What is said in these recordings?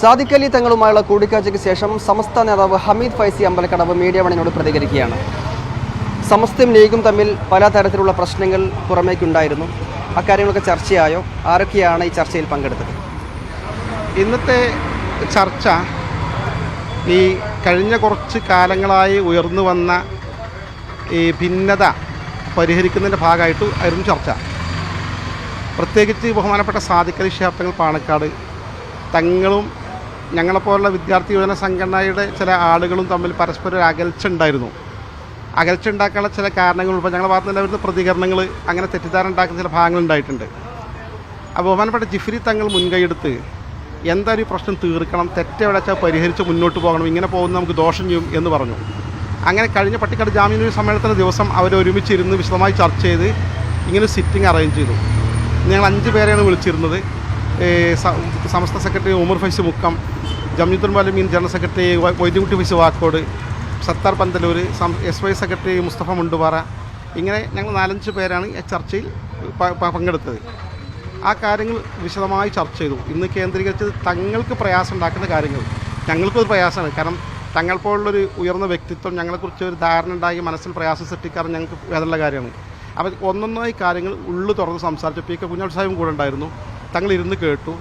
സാദിഖ് അലി തങ്ങളുമായുള്ള കൂടിക്കാഴ്ചയ്ക്ക് ശേഷം സമസ്ത നേതാവ് ഹമീദ് ഫൈസി അമ്പലക്കടവ് മീഡിയ വണിനോട് പ്രതികരിക്കുകയാണ്. സമസ്തയും ലീഗും തമ്മിൽ പലതരത്തിലുള്ള പ്രശ്നങ്ങൾ പുറമേക്കുണ്ടായിരുന്നു. അക്കാര്യങ്ങളൊക്കെ ചർച്ചയായോ? ആരൊക്കെയാണ് ഈ ചർച്ചയിൽ പങ്കെടുത്തത്? ഇന്നത്തെ ചർച്ച ഈ കഴിഞ്ഞ കുറച്ച് കാലങ്ങളായി ഉയർന്നു വന്ന ഈ ഭിന്നത പരിഹരിക്കുന്നതിൻ്റെ ഭാഗമായിട്ട് ആയിരുന്നു ചർച്ച. പ്രത്യേകിച്ച് ബഹുമാനപ്പെട്ട സാദിഖ് അലി ശിഹാബ് തങ്ങൾ പാണക്കാട് തങ്ങളും ഞങ്ങളെപ്പോലുള്ള വിദ്യാർത്ഥി യുവജന സംഘടനയുടെ ചില ആളുകളും തമ്മിൽ പരസ്പരം ഒരു അകൽച്ച ഉണ്ടായിരുന്നു. അകൽച്ച ഉണ്ടാക്കാനുള്ള ചില കാരണങ്ങൾ ഇപ്പോൾ ഞങ്ങളുടെ ഭാഗത്ത് നിന്ന് വരുന്ന പ്രതികരണങ്ങൾ അങ്ങനെ തെറ്റിദ്ധാരണ ഉണ്ടാക്കുന്ന ചില ഭാഗങ്ങളുണ്ടായിട്ടുണ്ട്. അപ്പോൾ ബഹുമാനപ്പെട്ട ജിഫ്രി തങ്ങൾ മുൻകൈയെടുത്ത് എന്തായാലും ഈ പ്രശ്നം തീർക്കണം, തെറ്റെവിടെ വെച്ചാൽ പരിഹരിച്ച് മുന്നോട്ട് പോകണം, ഇങ്ങനെ പോകുന്ന നമുക്ക് ദോഷം ചെയ്യും എന്ന് പറഞ്ഞു. അങ്ങനെ കഴിഞ്ഞ പട്ടിക്കാട് ജാമ്യ സമ്മേളനത്തിൻ്റെ ദിവസം അവരൊരുമിച്ചിരുന്ന് വിശദമായി ചർച്ച ചെയ്ത് ഇങ്ങനെ സിറ്റിംഗ് അറേഞ്ച് ചെയ്തു. ഞങ്ങൾ 5 പേരെയാണ് വിളിച്ചിരുന്നത്. Samastha secretary Umar Faizy Mukkam, Jamiyyathul Muallimeen general secretary Vaidyakutty Faizy Vakkod, Sathar Panthalur, SY secretary Mustafa Mundupara, ഇങ്ങനെ ഞങ്ങൾ 4-5 പേരാണ് ചർച്ചയിൽ പങ്കെടുത്തത്. ആ കാര്യങ്ങൾ വിശദമായി ചർച്ച ചെയ്തു. ഇന്ന് കേന്ദ്രീകരിച്ചത് തങ്ങൾക്ക് പ്രയാസം ഉണ്ടാക്കുന്ന കാര്യങ്ങൾ. ഞങ്ങൾക്കൊരു പ്രയാസമാണ്, കാരണം തങ്ങൾ പോലുള്ളൊരു ഉയർന്ന വ്യക്തിത്വം ഞങ്ങളെക്കുറിച്ച് ഒരു ധാരണ ഉണ്ടാക്കി മനസ്സിൽ പ്രയാസം സൃഷ്ടിക്കാറ് ഞങ്ങൾക്ക് വേദനയുള്ള കാര്യമാണ്. അപ്പോൾ ഒന്നൊന്നായി കാര്യങ്ങൾ ഉള്ളു തുറന്ന് സംസാരിച്ചു. PK കുഞ്ഞാൽ സാഹിബും കൂടെ ഉണ്ടായിരുന്നു. തങ്ങൾ ഇരുന്ന് കേട്ടു.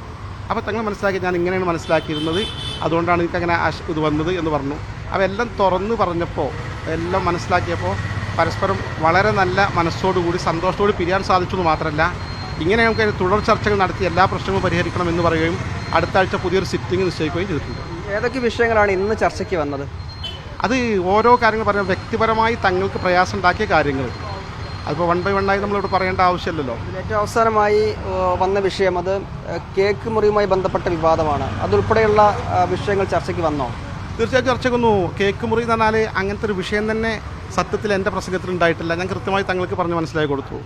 അപ്പോൾ തങ്ങൾ മനസ്സിലാക്കി ഞാൻ ഇങ്ങനെയാണ് മനസ്സിലാക്കിയിരുന്നത്, അതുകൊണ്ടാണ് എനിക്കങ്ങനെ ഇത് വന്നത് എന്ന് പറഞ്ഞു. അപ്പോൾ എല്ലാം തുറന്ന് പറഞ്ഞപ്പോൾ, എല്ലാം മനസ്സിലാക്കിയപ്പോൾ പരസ്പരം വളരെ നല്ല മനസ്സോടുകൂടി സന്തോഷത്തോട് പിരിയാൻ സാധിച്ചു എന്ന് മാത്രമല്ല, ഇങ്ങനെ നമുക്ക് തുടർ ചർച്ചകൾ നടത്തി എല്ലാ പ്രശ്നങ്ങളും പരിഹരിക്കണം എന്ന് പറയുകയും അടുത്ത ആഴ്ച പുതിയൊരു സിറ്റിംഗ് നിശ്ചയിക്കുകയും ചെയ്തിട്ടുണ്ട്. ഏതൊക്കെ വിഷയങ്ങളാണ് ഇന്ന് ചർച്ചയ്ക്ക് വന്നത്? അത് ഓരോ കാര്യങ്ങൾ പറയാം. വ്യക്തിപരമായി തങ്ങൾക്ക് പ്രയാസം ഉണ്ടാക്കിയ കാര്യങ്ങൾ അതിപ്പോൾ 1 by 1 ആയി നമ്മളിവിടെ പറയേണ്ട ആവശ്യമില്ലല്ലോ. ഏറ്റവും അവസാനമായി വന്ന വിഷയം അത് കേക്ക് മുറിയുമായി ബന്ധപ്പെട്ട വിവാദമാണ്. അതുൾപ്പെടെയുള്ള വിഷയങ്ങൾ ചർച്ചയ്ക്ക് വന്നോ? തീർച്ചയായും ചർച്ചയ്ക്ക് വന്നു. കേക്ക് മുറി എന്ന് പറഞ്ഞാൽ അങ്ങനത്തെ ഒരു വിഷയം തന്നെ സത്യത്തിൽ എൻ്റെ പ്രസംഗത്തിൽ ഉണ്ടായിട്ടില്ല. ഞാൻ കൃത്യമായി തങ്ങൾക്ക് പറഞ്ഞ് മനസ്സിലാക്കി കൊടുത്തു.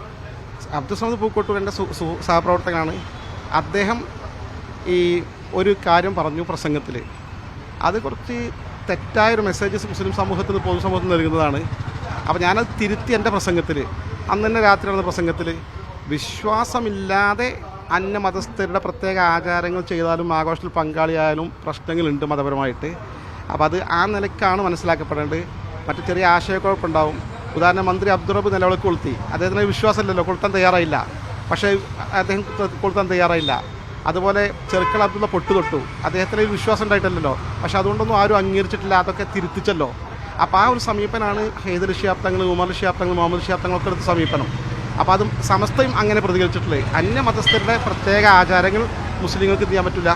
അബ്ദുൽ സമദ് പൂക്കോട്ടൂർ എൻ്റെ സഹപ്രവർത്തകനാണ്. അദ്ദേഹം ഈ ഒരു കാര്യം പറഞ്ഞു പ്രസംഗത്തിൽ. അത് കുറച്ച് തെറ്റായൊരു മെസ്സേജസ് മുസ്ലിം സമൂഹത്തിന് പൊതുസമൂഹത്തിന് നൽകുന്നതാണ്. അപ്പോൾ ഞാനത് തിരുത്തി എൻ്റെ പ്രസംഗത്തിൽ, അന്ന് തന്നെ രാത്രി നടന്ന പ്രസംഗത്തിൽ, വിശ്വാസമില്ലാതെ അന്യമതസ്ഥരുടെ പ്രത്യേക ആചാരങ്ങൾ ചെയ്താലും ആഘോഷത്തിൽ പങ്കാളിയായാലും പ്രശ്നങ്ങളുണ്ട് മതപരമായിട്ട്. അപ്പോൾ അത് ആ നിലയ്ക്കാണ് മനസ്സിലാക്കപ്പെടേണ്ടത്. മറ്റു ചെറിയ ആശയക്കുഴപ്പമുണ്ടാവും. ഉദാഹരണം, മന്ത്രി അബ്ദുറബ് നിലവിളക്ക് കൊളുത്തി. അദ്ദേഹത്തിന് വിശ്വാസമില്ലല്ലോ, കൊളുത്താൻ തയ്യാറായില്ല. പക്ഷേ അദ്ദേഹം കൊളുത്താൻ തയ്യാറായില്ല. അതുപോലെ ചെറുക്കൾ അബ്ദുള്ള പൊട്ടു തൊട്ടു. അദ്ദേഹത്തിന് വിശ്വാസം ഉണ്ടായിട്ടില്ലല്ലോ, പക്ഷേ അതുകൊണ്ടൊന്നും ആരും അംഗീകരിച്ചിട്ടില്ല. അതൊക്കെ തിരുത്തിച്ചല്ലോ. അപ്പോൾ ആ ഒരു സമീപനാണ് ഹൈദർ ശിഹാബ് തങ്ങൾ, ഉമർ ശിഹാബ് തങ്ങൾ, മുഹമ്മദ് ശിഹാബ് തങ്ങളൊക്കെ എടുത്ത സമീപനം. അപ്പോൾ അതും സമസ്തയും അങ്ങനെ പ്രതികരിച്ചിട്ടുള്ളത്. അന്യമതസ്ഥരുടെ പ്രത്യേക ആചാരങ്ങൾ മുസ്ലിങ്ങൾക്ക് ചെയ്യാൻ പറ്റില്ല,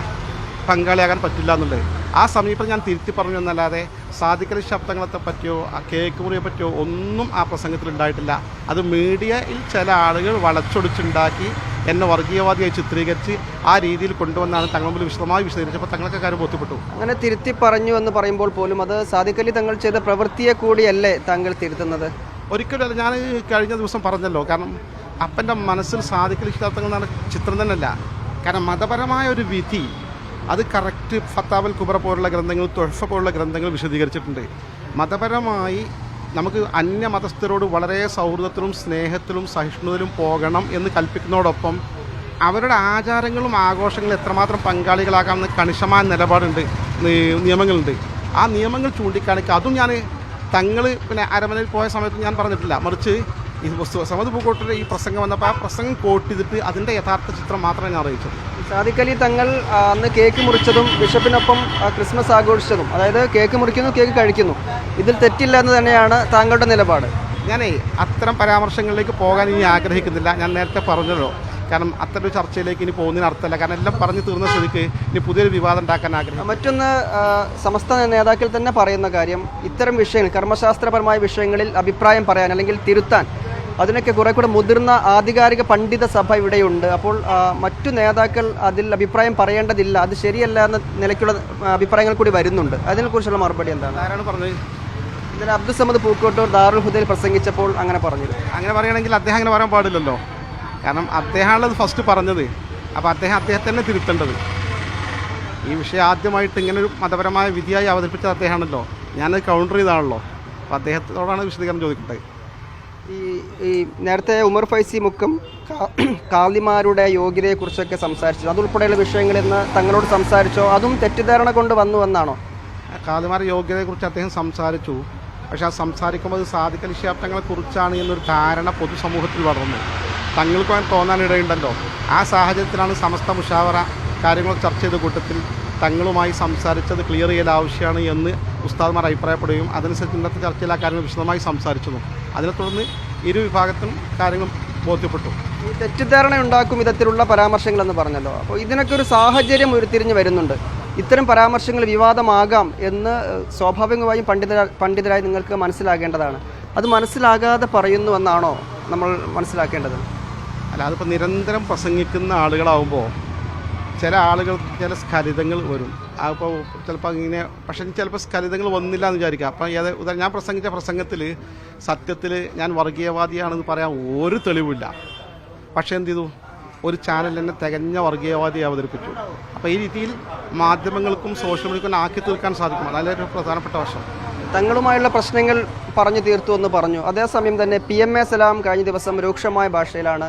പങ്കാളിയാകാൻ പറ്റില്ല എന്നുള്ളത്. ആ സമീപനം ഞാൻ തിരുത്തി പറഞ്ഞു എന്നല്ലാതെ സാദിഖ് അലി ശിഹാബ് തങ്ങളെ പറ്റിയോ കേക്ക് മുറിയെ പറ്റിയോ ഒന്നും ആ പ്രസംഗത്തിൽ ഉണ്ടായിട്ടില്ല. അത് മീഡിയയിൽ ചില ആളുകൾ വളച്ചൊടിച്ചുണ്ടാക്കി എന്നെ വർഗീയവാദിയായി ചിത്രീകരിച്ച് ആ രീതിയിൽ കൊണ്ടുവന്നാണ് തങ്ങൾ മുമ്പിൽ വിശദമായി വിശദീകരിച്ചപ്പോൾ തങ്ങൾക്ക് കാര്യം ബോധ്യപ്പെട്ടു. അങ്ങനെ തിരുത്തി പറഞ്ഞു എന്ന് പറയുമ്പോൾ പോലും അത് സാദിഖ് അലി തങ്ങൾ ചെയ്ത പ്രവൃത്തിയെ കൂടിയല്ലേ താങ്കൾ തിരുത്തുന്നത്? ഒരിക്കലും അല്ല. ഞാൻ കഴിഞ്ഞ ദിവസം പറഞ്ഞല്ലോ, കാരണം അപ്പൻ്റെ മനസ്സിൽ സാദിഖ് അലി ശിഹാബ് തങ്ങൾ എന്ന ചിത്രം തന്നെയല്ല. കാരണം മതപരമായ ഒരു വിധി അത് കറക്റ്റ് ഫത്താവൽ കുബറ പോലുള്ള ഗ്രന്ഥങ്ങൾ, തൊഹ്ഫ പോലുള്ള ഗ്രന്ഥങ്ങൾ വിശദീകരിച്ചിട്ടുണ്ട്. മതപരമായി നമുക്ക് അന്യമതസ്ഥരോട് വളരെ സൗഹൃദത്തിലും സ്നേഹത്തിലും സഹിഷ്ണുതയിലും പോകണം എന്ന് കൽപ്പിക്കുന്നതോടൊപ്പം അവരുടെ ആചാരങ്ങളും ആഘോഷങ്ങളും എത്രമാത്രം പങ്കാളികളാക്കാമെന്ന് കണിശമായ നിലപാടുണ്ട്, നിയമങ്ങളുണ്ട്. ആ നിയമങ്ങൾ ചൂണ്ടിക്കാണിക്കുക. അതും ഞാൻ തങ്ങൾ പിന്നെ അരമനയിൽ പോയ സമയത്ത് ഞാൻ പറഞ്ഞിട്ടില്ല. മറിച്ച് ഈ സമദ് പൂക്കോട്ടിൻ്റെ ഈ പ്രസംഗം വന്നപ്പോൾ ആ പ്രസംഗം കോട്ട് ചെയ്തിട്ട് അതിൻ്റെ യഥാർത്ഥ ചിത്രം മാത്രമേ ഞാൻ അറിയിച്ചത്. സാദിഖ് അലി തങ്ങൾ അന്ന് കേക്ക് മുറിച്ചതും ബിഷപ്പിനൊപ്പം ക്രിസ്മസ് ആഘോഷിച്ചതും, അതായത് കേക്ക് മുറിക്കുന്നു, കേക്ക് കഴിക്കുന്നു, ഇതിൽ തെറ്റില്ല എന്ന് തന്നെയാണ് താങ്കളുടെ നിലപാട്. ഞാനേ അത്തരം പരാമർശങ്ങളിലേക്ക് പോകാൻ ഇനി ആഗ്രഹിക്കുന്നില്ല. ഞാൻ നേരത്തെ പറഞ്ഞല്ലോ, കാരണം അത്തരം ഒരു ചർച്ചയിലേക്ക് ഇനി പോകുന്നതിന് അർത്ഥമല്ല. കാരണം എല്ലാം പറഞ്ഞു തീർന്ന സ്ഥിതിക്ക് ഇനി പുതിയൊരു വിവാദം ഉണ്ടാക്കാൻ ആഗ്രഹിക്കും. മറ്റൊന്ന്, സമസ്ത നേതാക്കൾ തന്നെ പറയുന്ന കാര്യം, ഇത്തരം വിഷയങ്ങൾ, കർമ്മശാസ്ത്രപരമായ വിഷയങ്ങളിൽ അഭിപ്രായം പറയാൻ അല്ലെങ്കിൽ തിരുത്താൻ അതിനൊക്കെ കുറെ കൂടെ മുതിർന്ന ആധികാരിക പണ്ഡിത സഭ ഇവിടെയുണ്ട്. അപ്പോൾ മറ്റു നേതാക്കൾ അതിൽ അഭിപ്രായം പറയേണ്ടതില്ല, അത് ശരിയല്ല എന്ന നിലയ്ക്കുള്ള അഭിപ്രായങ്ങൾ കൂടി വരുന്നുണ്ട്. അതിനെക്കുറിച്ചുള്ള മറുപടി എന്താണ്? ആരാണ് പറഞ്ഞത്? ഇന്നലെ അബ്ദുൽ സമദ് പൂക്കോട്ടൂർ ദാറുൽ ഹുദയിൽ പ്രസംഗിച്ചപ്പോൾ അങ്ങനെ പറഞ്ഞത്. അങ്ങനെ പറയുകയാണെങ്കിൽ അദ്ദേഹം അങ്ങനെ പറയാൻ പാടില്ലല്ലോ. കാരണം അദ്ദേഹമാണത് ഫസ്റ്റ് പറഞ്ഞത്. അപ്പോൾ അദ്ദേഹത്തെ തന്നെ തിരുത്തേണ്ടത്. ഈ വിഷയം ആദ്യമായിട്ട് ഇങ്ങനൊരു മതപരമായ വിധിയായി അവതരിപ്പിച്ചത് അദ്ദേഹമാണല്ലോ. ഞാനത് കൗണ്ടർ ചെയ്താണല്ലോ. അപ്പോൾ അദ്ദേഹത്തോടാണ് വിശദീകരണം ചോദിക്കട്ടെ. ഈ നേരത്തെ ഉമർ ഫൈസി മുക്കം കാളിമാരുടെ യോഗ്യതയെക്കുറിച്ചൊക്കെ സംസാരിച്ചു, അതുൾപ്പെടെയുള്ള വിഷയങ്ങളിൽ നിന്ന് തങ്ങളോട് സംസാരിച്ചോ, അതും തെറ്റിദ്ധാരണ കൊണ്ട് വന്നു എന്നാണോ? കാളിമാരുടെ യോഗ്യതയെക്കുറിച്ച് അദ്ദേഹം സംസാരിച്ചു. പക്ഷേ ആ സംസാരിക്കുമ്പോൾ അത് സാദിഖ് അലി ശിഹാബ് തങ്ങളെക്കുറിച്ചാണ് എന്നൊരു ധാരണ പൊതുസമൂഹത്തിൽ വളർന്നു. തങ്ങൾക്കും അങ്ങനെ തോന്നാനിടയുണ്ടല്ലോ. ആ സാഹചര്യത്തിലാണ് സമസ്ത മുഷാവറ കാര്യങ്ങൾ ചർച്ച ചെയ്ത കൂട്ടത്തിൽ തങ്ങളുമായി സംസാരിച്ചത് ക്ലിയർ ചെയ്യൽ ആവശ്യമാണ് എന്ന് ഉസ്താദ്മാർ അഭിപ്രായപ്പെടുകയും അതനുസരിച്ച് ഇന്നത്തെ ചർച്ചയിൽ ആ കാര്യങ്ങൾ വിശദമായി സംസാരിച്ചു. അതിനെ തുടർന്ന് ഇരു വിഭാഗത്തിനും കാര്യങ്ങൾ ബോധ്യപ്പെട്ടു. ഈ തെറ്റിദ്ധാരണ ഉണ്ടാക്കും വിധത്തിലുള്ള പരാമർശങ്ങളെന്ന് പറഞ്ഞല്ലോ, അപ്പോൾ ഇതിനൊക്കെ ഒരു സാഹചര്യം ഉരുത്തിരിഞ്ഞ് വരുന്നുണ്ട്. ഇത്തരം പരാമർശങ്ങൾ വിവാദമാകാം എന്ന് സ്വാഭാവികമായും പണ്ഡിതരായി നിങ്ങൾക്ക് മനസ്സിലാകേണ്ടതാണ്. അത് മനസ്സിലാകാതെ പറയുന്നുവെന്നാണോ നമ്മൾ മനസ്സിലാക്കേണ്ടത്? അല്ല, അതിപ്പോൾ നിരന്തരം പ്രസംഗിക്കുന്ന ആളുകളാവുമ്പോൾ ചില ആളുകൾ ചില സ്ഖലിതങ്ങൾ വരും. അപ്പോൾ ചിലപ്പോൾ ഇങ്ങനെ, പക്ഷേ ചിലപ്പോൾ സ്ഖലിതങ്ങൾ വന്നില്ല എന്ന് വിചാരിക്കുക. അപ്പോൾ ഞാൻ പ്രസംഗിച്ച പ്രസംഗത്തിൽ സത്യത്തിൽ ഞാൻ വർഗീയവാദിയാണെന്ന് പറയാൻ ഒരു തെളിവില്ല. പക്ഷേ എന്ത് ചെയ്തു, ഒരു ചാനൽ തന്നെ തികഞ്ഞ വർഗീയവാദിയെ അവതരിപ്പിച്ചു. അപ്പോൾ ഈ രീതിയിൽ മാധ്യമങ്ങൾക്കും സോഷ്യൽ മീഡിയക്കും ആക്കി തീർക്കാൻ സാധിക്കും. അതല്ലേ പ്രധാനപ്പെട്ട വശം. തങ്ങളുമായുള്ള പ്രശ്നങ്ങൾ പറഞ്ഞു തീർത്തു എന്ന് പറഞ്ഞു. അതേസമയം തന്നെ PMA സലാം കഴിഞ്ഞ ദിവസം രൂക്ഷമായ ഭാഷയിലാണ്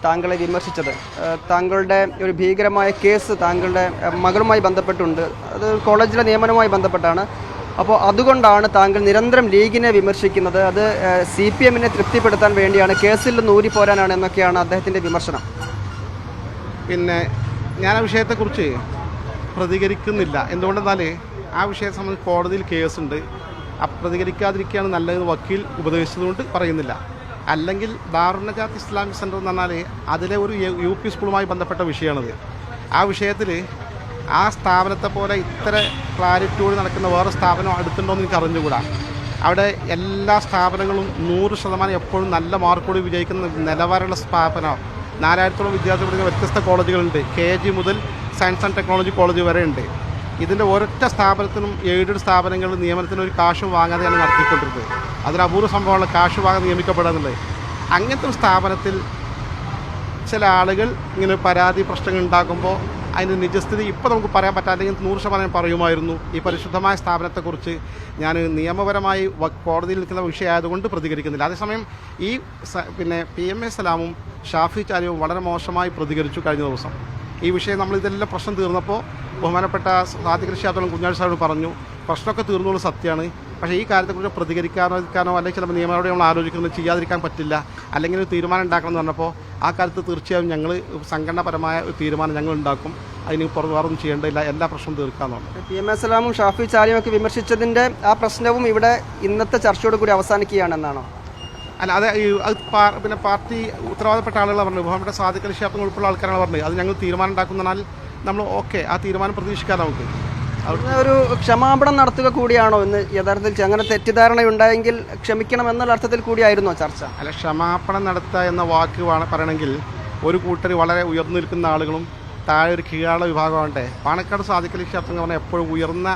താങ്കളെ വിമർശിച്ചത്. താങ്കളുടെ ഒരു ഭീകരമായ കേസ് താങ്കളുടെ മകളുമായി ബന്ധപ്പെട്ടുണ്ട്. അത് കോളേജിലെ നിയമനവുമായി ബന്ധപ്പെട്ടാണ്. അപ്പോൾ അതുകൊണ്ടാണ് താങ്കൾ നിരന്തരം ലീഗിനെ വിമർശിക്കുന്നത്. അത് CPMനെ തൃപ്തിപ്പെടുത്താൻ വേണ്ടിയാണ്, കേസിൽ നിന്ന് ഊരിപ്പോരാനാണ് എന്നൊക്കെയാണ് അദ്ദേഹത്തിൻ്റെ വിമർശനം. പിന്നെ ഞാൻ ആ വിഷയത്തെക്കുറിച്ച് പ്രതികരിക്കുന്നില്ല. എന്തുകൊണ്ടെന്നാൽ ആ വിഷയത്തെ സംബന്ധിച്ച് കോടതിയിൽ കേസുണ്ട്. പ്രതികരിക്കാതിരിക്കുകയാണ് നല്ലതെന്ന് വക്കീൽ ഉപദേശിച്ചതുകൊണ്ട് പറയുന്നില്ല. അല്ലെങ്കിൽ ദാറുന്നജാത്ത് ഇസ്ലാമിക് സെൻറ്റർ എന്ന് പറഞ്ഞാൽ അതിലെ ഒരു UP സ്കൂളുമായി ബന്ധപ്പെട്ട വിഷയമാണത്. ആ വിഷയത്തിൽ ആ സ്ഥാപനത്തെ പോലെ ഇത്ര ക്ലാരിറ്റിയോട് നടക്കുന്ന വേറെ സ്ഥാപനം അടുത്തുണ്ടോ എന്ന് എനിക്ക് അറിഞ്ഞുകൂടാ. അവിടെ എല്ലാ സ്ഥാപനങ്ങളും 100% എപ്പോഴും നല്ല മാർക്കോട് വിജയിക്കുന്ന നിലവാരമുള്ള സ്ഥാപനം. 4000-ഓളം വിദ്യാർത്ഥികൾ പഠിക്കുന്ന വ്യത്യസ്ത കോളേജുകളുണ്ട്. KG മുതൽ സയൻസ് ആൻഡ് ടെക്നോളജി കോളേജ് വരെ ഉണ്ട്. ഇതിൻ്റെ ഒരൊറ്റ സ്ഥാപനത്തിനും എയ്ഡഡ് സ്ഥാപനങ്ങൾ നിയമനത്തിന് ഒരു കാശും വാങ്ങാതെയാണ് നടത്തിക്കൊണ്ടിരുന്നത്. അതിന് അപൂർവ സംഭവമുള്ള കാശ് വാങ്ങാൻ നിയമിക്കപ്പെടുക എന്നുള്ളത്. അങ്ങനത്തെ ഒരു സ്ഥാപനത്തിൽ ചില ആളുകൾ ഇങ്ങനെ പരാതി പ്രശ്നങ്ങൾ ഉണ്ടാക്കുമ്പോൾ അതിൻ്റെ നിജസ്ഥിതി ഇപ്പോൾ നമുക്ക് പറയാൻ പറ്റാല്ലെങ്കിൽ 100% പറയുമായിരുന്നു. ഈ പരിശുദ്ധമായ സ്ഥാപനത്തെക്കുറിച്ച് ഞാൻ നിയമപരമായി കോടതിയിൽ നിൽക്കുന്ന വിഷയമായതുകൊണ്ട് പ്രതികരിക്കുന്നില്ല. അതേസമയം ഈ പിന്നെ PMA സലാമും ഷാഫി ചാലിയും വളരെ മോശമായി പ്രതികരിച്ചു കഴിഞ്ഞ ദിവസം. ഈ വിഷയം നമ്മളിതെല്ലാം പ്രശ്നം തീർന്നപ്പോൾ ബഹുമാനപ്പെട്ട സാദിഖ് അലി ശിഹാബ് കുഞ്ഞാലി സാഹിബ് പറഞ്ഞു പ്രശ്നമൊക്കെ തീർന്നുള്ള സത്യമാണ്, പക്ഷേ ഈ കാര്യത്തെക്കുറിച്ച് പ്രതികരിക്കാനോ അല്ലെങ്കിൽ ചിലപ്പോൾ നിയമനോട് നമ്മൾ ആലോചിക്കുന്നത് ചെയ്യാതിരിക്കാൻ പറ്റില്ല, അല്ലെങ്കിൽ ഒരു തീരുമാനം ഉണ്ടാക്കണം എന്ന് പറഞ്ഞപ്പോൾ ആ കാര്യത്തിൽ തീർച്ചയായും ഞങ്ങൾ സംഘടനാപരമായ ഒരു തീരുമാനം ഞങ്ങൾ ഉണ്ടാക്കും. അതിന് വേറൊന്നും ചെയ്യേണ്ടതില്ല, എല്ലാ പ്രശ്നവും തീർക്കാമെന്നാണ്. PMA സലാമും ഷാഫി ചാലിയും ഒക്കെ വിമർശിച്ചതിൻ്റെ ആ പ്രശ്നവും ഇവിടെ ഇന്നത്തെ ചർച്ചയോട് കൂടി അവസാനിക്കുകയാണെന്നാണോ? അല്ല, അത് പിന്നെ പാർട്ടി ഉത്തരവാദപ്പെട്ട ആളുകളാണ് പറഞ്ഞത്. ബഹുമാനപ്പെട്ട സാദിഖ് അലി ശിഹാബ് ഉൾപ്പെടെ ആൾക്കാരാണ് പറഞ്ഞത്. അത് ഞങ്ങൾ തീരുമാനം ഉണ്ടാക്കുന്നതിനാൽ നമ്മൾ ഓക്കെ ആ തീരുമാനം പ്രതീക്ഷിക്കാം. നമുക്ക് ഒരു ക്ഷമാപണം നടത്തുക കൂടിയാണോ ഇന്ന് യഥാർത്ഥത്തിൽ? അങ്ങനെ തെറ്റിദ്ധാരണയുണ്ടായെങ്കിൽ ക്ഷമിക്കണം എന്നുള്ള അർത്ഥത്തിൽ കൂടിയായിരുന്നോ ചർച്ച? അല്ല, ക്ഷമാപണം നടത്തുക എന്ന വാക്ക് പറയണമെങ്കിൽ ഒരു കൂട്ടർ വളരെ ഉയർന്നു നിൽക്കുന്ന ആളുകളും താഴെ ഒരു കീഴാള വിഭാഗമാകട്ടെ. പാണക്കാട് സാദിഖ് അലി ശിഹാബ് എന്ന് പറഞ്ഞാൽ എപ്പോഴും ഉയർന്ന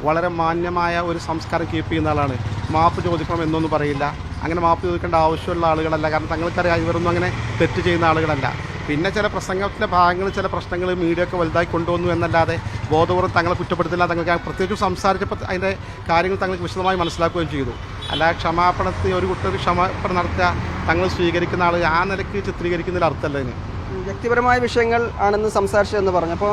വളരെ മാന്യമായ ഒരു സംസ്കാരം കീപ്പ് ചെയ്യുന്ന ആളാണ്. മാപ്പ് ചോദിക്കണം എന്നൊന്നും പറയില്ല. അങ്ങനെ മാപ്പ് ചോദിക്കേണ്ട ആവശ്യമുള്ള ആളുകളല്ല. കാരണം തങ്ങൾക്കറിയാം ഇവരൊന്നും അങ്ങനെ തെറ്റ് ചെയ്യുന്ന ആളുകളല്ല. പിന്നെ ചില പ്രസംഗത്തിലെ ഭാഗങ്ങൾ ചില പ്രശ്നങ്ങൾ മീഡിയ ഒക്കെ വലുതായി കൊണ്ടുവന്നു എന്നല്ലാതെ ബോധപൂർവ്വം തങ്ങളെ കുറ്റപ്പെടുത്തില്ല. തങ്ങൾക്ക് പ്രത്യേകിച്ചും സംസാരിച്ചപ്പോൾ അതിൻ്റെ കാര്യങ്ങൾ തങ്ങൾക്ക് വിശദമായി മനസ്സിലാക്കുകയും ചെയ്തു. അല്ല, ക്ഷമാപണത്തിൽ ഒരു കുട്ടി ക്ഷമാപണം നടത്തുക തങ്ങൾ സ്വീകരിക്കുന്ന ആൾ ആ നിലയ്ക്ക് ചിത്രീകരിക്കുന്നതിൽ അർത്ഥമല്ല. ഇതിന് വ്യക്തിപരമായ വിഷയങ്ങൾ ആണെന്ന് സംസാരിച്ചതെന്ന് പറഞ്ഞു. അപ്പോൾ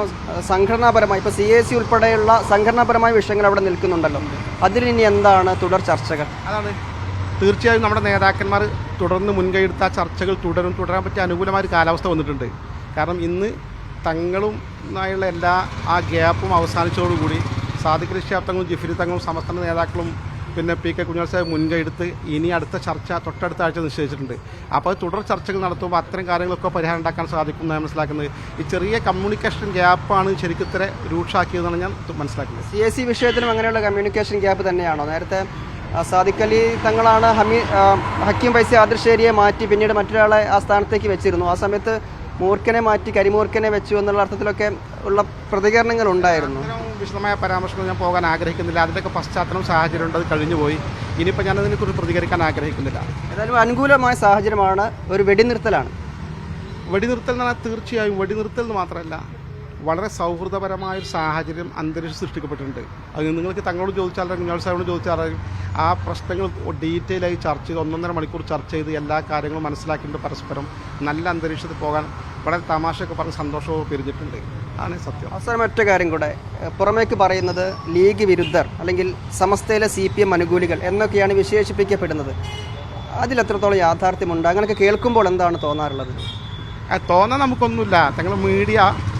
സംഘടനാപരമായി ഇപ്പോൾ CAC ഉൾപ്പെടെയുള്ള സംഘടനാപരമായ വിഷയങ്ങൾ അവിടെ നിൽക്കുന്നുണ്ടല്ലോ, അതിൽ ഇനി എന്താണ് തുടർ ചർച്ചകൾ? അതാണ് തീർച്ചയായും നമ്മുടെ നേതാക്കന്മാർ തുടർന്ന് മുൻകൈയെടുത്ത ചർച്ചകൾ തുടരാൻ പറ്റിയ അനുകൂലമായ ഒരു കാലാവസ്ഥ വന്നിട്ടുണ്ട്. കാരണം ഇന്ന് തങ്ങളുമായുള്ള എല്ലാ ആ ഗ്യാപ്പും അവസാനിച്ചതോടുകൂടി സാദിഖ് അലി ശിഹാബ് തങ്ങളും ജിഫ്രി തങ്ങളും സമസ്ത നേതാക്കളും പിന്നെ PK കുഞ്ഞാലി സാഹിബ് മുൻകൈയെടുത്ത് ഇനി അടുത്ത ചർച്ച തൊട്ടടുത്ത ആഴ്ച നിശ്ചയിച്ചിട്ടുണ്ട്. അപ്പോൾ തുടർ ചർച്ചകൾ നടത്തുമ്പോൾ അത്തരം കാര്യങ്ങളൊക്കെ പരിഹാരം ഉണ്ടാക്കാൻ സാധിക്കും എന്നാണ് മനസ്സിലാക്കുന്നത്. ഈ ചെറിയ കമ്മ്യൂണിക്കേഷൻ ഗ്യാപ്പാണ് ശരിക്കും ഇത്ര രൂക്ഷമാക്കിയതെന്നാണ് ഞാൻ മനസ്സിലാക്കുന്നത്. CAC വിഷയത്തിലും അങ്ങനെയുള്ള കമ്മ്യൂണിക്കേഷൻ ഗ്യാപ്പ് തന്നെയാണോ? നേരത്തെ സാദിഖ് അലി തങ്ങളാണ് ഹക്കീം ഫൈസി ആദിർശേരിയെ മാറ്റി പിന്നീട് മറ്റൊരാളെ ആ സ്ഥാനത്തേക്ക് വെച്ചിരുന്നു. ആ സമയത്ത് മൂർഖനെ മാറ്റി കരിമൂർഖനെ വെച്ചു എന്നുള്ള അർത്ഥത്തിലൊക്കെ ഉള്ള പ്രതികരണങ്ങൾ ഉണ്ടായിരുന്നു. വിശദമായ പരാമർശങ്ങൾ ഞാൻ പോകാൻ ആഗ്രഹിക്കുന്നില്ല. അതിൻ്റെയൊക്കെ പശ്ചാത്തലം സാഹചര്യം ഉണ്ട്, അത് കഴിഞ്ഞുപോയി. ഇനിയിപ്പോൾ ഞാനതിനെക്കുറിച്ച് പ്രതികരിക്കാൻ ആഗ്രഹിക്കുന്നില്ല. ഏതായാലും അനുകൂലമായ സാഹചര്യമാണ്, ഒരു വെടിനിർത്തലാണ്. വെടിനിർത്തൽ എന്ന് പറഞ്ഞാൽ തീർച്ചയായും വെടിനിർത്തൽ എന്ന് മാത്രമല്ല വളരെ സൗഹൃദപരമായൊരു സാഹചര്യം അന്തരീക്ഷം സൃഷ്ടിക്കപ്പെട്ടിട്ടുണ്ട്. അത് നിങ്ങൾക്ക് തങ്ങളോട് ചോദിച്ചാൽ കുഞ്ഞാൾ സാഹിബിനോട് ചോദിച്ചാൽ ആ പ്രശ്നങ്ങൾ ഡീറ്റെയിൽ ആയി ചർച്ച ചെയ്ത് 1.5 മണിക്കൂർ ചർച്ച ചെയ്ത് എല്ലാ കാര്യങ്ങളും മനസ്സിലാക്കിയിട്ട് പരസ്പരം നല്ല അന്തരീക്ഷത്തിൽ പോകാൻ വളരെ തമാശയൊക്കെ പറഞ്ഞ് സന്തോഷവും പിരിഞ്ഞിട്ടുണ്ട്. ആണ് സത്യം. അവസാനം ഒറ്റ കാര്യം കൂടെ, പുറമേക്ക് പറയുന്നത് ലീഗ് വിരുദ്ധർ അല്ലെങ്കിൽ സമസ്തയിലെ CPM അനുകൂലികൾ എന്നൊക്കെയാണ് വിശേഷിപ്പിക്കപ്പെടുന്നത്. അതിലെത്രത്തോളം യാഥാർത്ഥ്യമുണ്ട്? അങ്ങനെയൊക്കെ കേൾക്കുമ്പോൾ എന്താണ് തോന്നാറുള്ളത്? തോന്നാൻ നമുക്കൊന്നുമില്ല. തങ്ങൾ മീഡിയ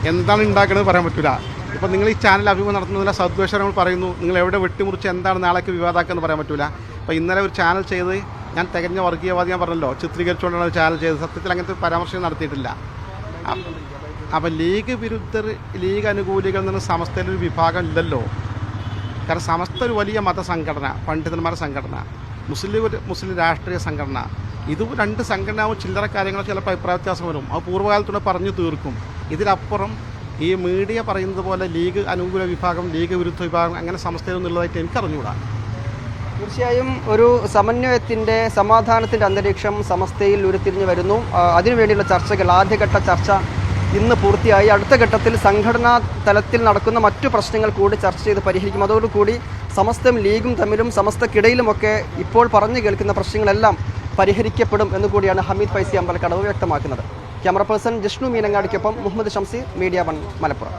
എന്താണ് ഉണ്ടാക്കുന്നത് പറയാൻ പറ്റില്ല. ഇപ്പോൾ നിങ്ങൾ ഈ ചാനൽ അഭിമുഖം നടത്തുന്നതിലെ സദ്വേഷങ്ങൾ പറയുന്നു, നിങ്ങൾ എവിടെ വെട്ടിമുറിച്ച് എന്താണ് നാളേക്ക് വിവാദമാക്കുന്നത് പറയാൻ പറ്റില്ല. അപ്പോൾ ഇന്നലെ ഒരു ചാനൽ ചെയ്ത് ഞാൻ തികഞ്ഞ വർഗീയവാദി ഞാൻ പറഞ്ഞല്ലോ, ചിത്രീകരിച്ചുകൊണ്ടാണ് ചാനൽ ചെയ്തത്. സത്യത്തിൽ അങ്ങനത്തെ ഒരു പരാമർശം നടത്തിയിട്ടില്ല. അപ്പോൾ ലീഗ് വിരുദ്ധർ, ലീഗ് അനുകൂലികൾ എന്ന സമസ്തയിലൊരു വിഭാഗം ഇല്ലല്ലോ. കാരണം സമസ്ത ഒരു വലിയ മതസംഘടന, പണ്ഡിതന്മാരുടെ സംഘടന, മുസ്ലിം രാഷ്ട്രീയ സംഘടന. ഇത് 2 സംഘടനയാവും ചില്ലറ കാര്യങ്ങൾ ചിലപ്പോൾ അഭിപ്രായ വ്യത്യാസം വരും. അത് പൂർവ്വകാലത്തൂടെ പറഞ്ഞു തീർക്കും. ഇതിലപ്പുറം ഈ മീഡിയ പറയുന്നത് പോലെ ലീഗ് അനുകൂല വിഭാഗം, ലീഗ് വിരുദ്ധ വിഭാഗം അങ്ങനെ സമസ്തയിലൊന്നുള്ളതായിട്ട് എനിക്കറിഞ്ഞുകൂടാ. തീർച്ചയായും ഒരു സമന്വയത്തിൻ്റെ, സമാധാനത്തിൻ്റെ അന്തരീക്ഷം സമസ്തയിൽ ഉരുത്തിരിഞ്ഞു വരുന്നു. അതിനുവേണ്ടിയുള്ള ചർച്ചകൾ, ആദ്യഘട്ട ചർച്ച ഇന്ന് പൂർത്തിയായി. അടുത്ത ഘട്ടത്തിൽ സംഘടനാ തലത്തിൽ നടക്കുന്ന മറ്റു പ്രശ്നങ്ങൾ കൂടി ചർച്ച ചെയ്ത് പരിഹരിക്കും. അതോടുകൂടി സമസ്തയും ലീഗും തമ്മിലും സമസ്തക്കിടയിലുമൊക്കെ ഇപ്പോൾ പറഞ്ഞു കേൾക്കുന്ന പ്രശ്നങ്ങളെല്ലാം പരിഹരിക്കപ്പെടും എന്നുകൂടിയാണ് ഹമീദ് ഫൈസി അമ്പലക്കടവ് വ്യക്തമാക്കുന്നത്. ക്യാമറ പേഴ്സൺ ജിഷ്ണു മീനങ്ങാടിക്കൊപ്പം മുഹമ്മദ് ഷംസീർ, മീഡിയ 1 മലപ്പുറം.